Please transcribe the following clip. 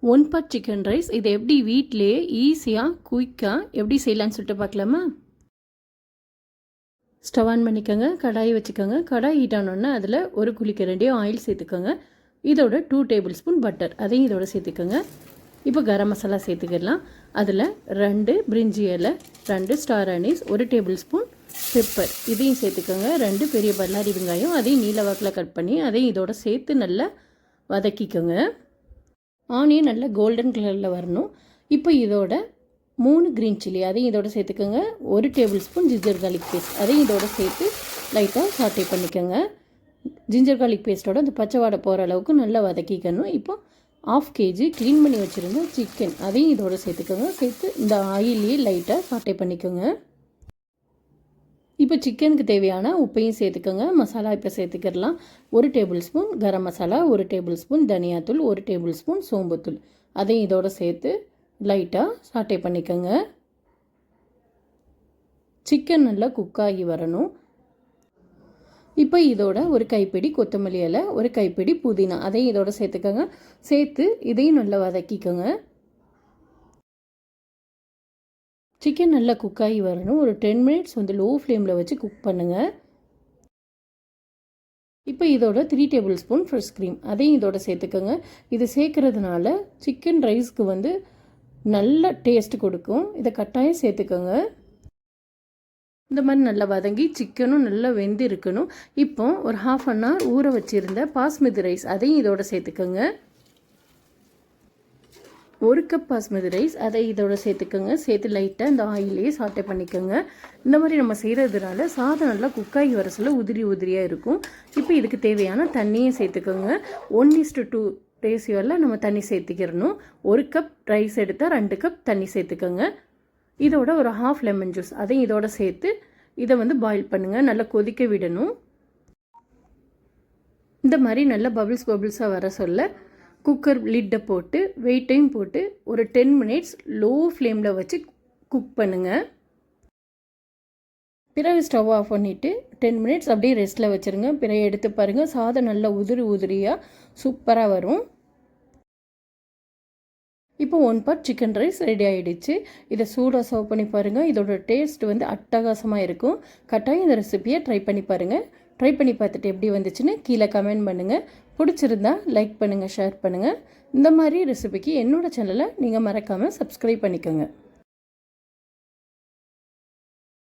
One pot chicken rice இதை எப்படி வீட்டிலேயே ஈஸியாக குயிக்காக எப்படி செய்யலான்னு சொல்லிட்டு பார்க்கலாமா? ஸ்டவ் ஆன் பண்ணிக்கோங்க, கடாயை வச்சுக்கோங்க. கடாய் ஹீட் ஆனோடனே அதில் ஒரு குழிக்கரண்டியோ ஆயில் சேர்த்துக்கோங்க. இதோட 2 டேபிள் ஸ்பூன் பட்டர் அதையும் இதோட சேர்த்துக்கோங்க. இப்போ கரம் மசாலா சேர்த்துக்கிடலாம். அதில் 2 பிரிஞ்சி இலை, 2 star anise, 1 tablespoon pepper இதையும் சேர்த்துக்கோங்க. 2 பெரிய பல்லாரி வெங்காயம் அதையும் நீல வாக்கில் கட் பண்ணி அதையும் இதோட சேர்த்து நல்லா வதக்கிக்கோங்க. ஆனியன் நல்லா கோல்டன் கலரில் வரணும். இப்போ இதோட 3 க்ரீன் சில்லி அதையும் இதோட சேர்த்துக்கோங்க. 1 tablespoon ginger garlic paste அதையும் இதோட சேர்த்து லைட்டாக சாட்டே பண்ணிக்கோங்க. ஜிஞ்சர் கார்லிக் பேஸ்ட்டோட அந்த பச்சை வாடை போகிற அளவுக்கு நல்லா வதக்கிக்கணும். இப்போ 1/2 kg க்ளீன் பண்ணி வச்சுருந்த சிக்கன் அதையும் இதோட சேர்த்துக்கோங்க. சேர்த்து இந்த ஆயிலையே லைட்டாக சாட்டே பண்ணிக்கோங்க. இப்போ சிக்கனுக்கு தேவையான உப்பையும் சேர்த்துக்கோங்க. மசாலா இப்போ சேர்த்துக்கிடலாம். 1 table spoon garam masala, 1 table spoon தனியாத்தூள், 1 டேபிள் ஸ்பூன் சோம்புத்தூள் அதையும் இதோட சேர்த்து லைட்டாக சாட்டே பண்ணிக்கோங்க. சிக்கன் நல்லா குக்காகி வரணும். இப்போ இதோட ஒரு கைப்பிடி கொத்தமல்லி இலை, ஒரு கைப்பிடி புதினா அதையும் இதோட சேர்த்துக்கோங்க. சேர்த்து இதையும் நல்லா வதக்கிக்கோங்க. சிக்கன் நல்லா குக்காகி வரணும். ஒரு 10 மினிட்ஸ் லோ ஃப்ளேமில் வச்சு குக் பண்ணுங்கள். இப்போ இதோட 3 டேபிள் ஸ்பூன் ஃப்ரெஷ் க்ரீம் அதையும் இதோட சேர்த்துக்கோங்க. இது சேர்க்குறதுனால சிக்கன் ரைஸ்க்கு நல்ல டேஸ்ட் கொடுக்கும். இதை கட்டாயம் சேர்த்துக்கோங்க. இந்த மாதிரி நல்லா வதங்கி சிக்கனும் நல்லா வெந்து இருக்கணும். இப்போ ஒரு 1/2 அன் ஹவர் ஊற வச்சுருந்த பாஸ்மதி ரைஸ் அதையும் இதோட சேர்த்துக்கோங்க. 1 கப் பாஸ்மதி ரைஸ் அதை இதோட சேர்த்துக்கோங்க. சேர்த்து லைட்டாக இந்த ஆயிலே சாட்டை பண்ணிக்கோங்க. இந்த மாதிரி நம்ம செய்கிறதுனால சாதம் நல்லா குக்காகி வர சொல்ல உதிரி உதிரியாக இருக்கும். இப்போ இதுக்கு தேவையான தண்ணியை சேர்த்துக்கோங்க. 1:2 ரேஷியோவில் நம்ம தண்ணி சேர்த்துக்கிறணும். 1 கப் ரைஸ் எடுத்தால் 2 கப் தண்ணி சேர்த்துக்கோங்க. இதோட ஒரு 1/2 லெமன் ஜூஸ் அதையும் இதோட சேர்த்து இதை பாயில் பண்ணுங்கள். நல்லா கொதிக்க விடணும். இந்த மாதிரி நல்லா பபிள்ஸாக வர சொல்ல குக்கர் லிட்டை போட்டு வெயிட்டையும் போட்டு ஒரு 10 மினிட்ஸ் லோ ஃப்ளேமில் வச்சு குக் பண்ணுங்கள். பிறகு ஸ்டவ் ஆஃப் பண்ணிவிட்டு 10 மினிட்ஸ் அப்படியே ரெஸ்ட்டில் வச்சுருங்க. பிறகு எடுத்து பாருங்கள், சாதம் நல்லா உதிரியாக சூப்பராக வரும். இப்போ 1 பாட் சிக்கன் ரைஸ் ரெடி ஆகிடுச்சு. இதை சூடாக சர்வ் பண்ணி பாருங்கள். இதோட டேஸ்ட் அட்டகாசமாக இருக்கும். கட்டாயம் இந்த ரெசிபியை ட்ரை பண்ணி பாருங்கள். ட்ரை பண்ணி பார்த்துட்டு எப்படி வந்துச்சுன்னு கீழே கமெண்ட் பண்ணுங்கள். பிடிச்சிருந்தா லைக் பண்ணுங்கள், ஷேர் பண்ணுங்கள். இந்த மாதிரி ரெசிபிக்கு என்னோடய சேனலை நீங்கள் மறக்காமல் சப்ஸ்கிரைப் பண்ணிக்கோங்க.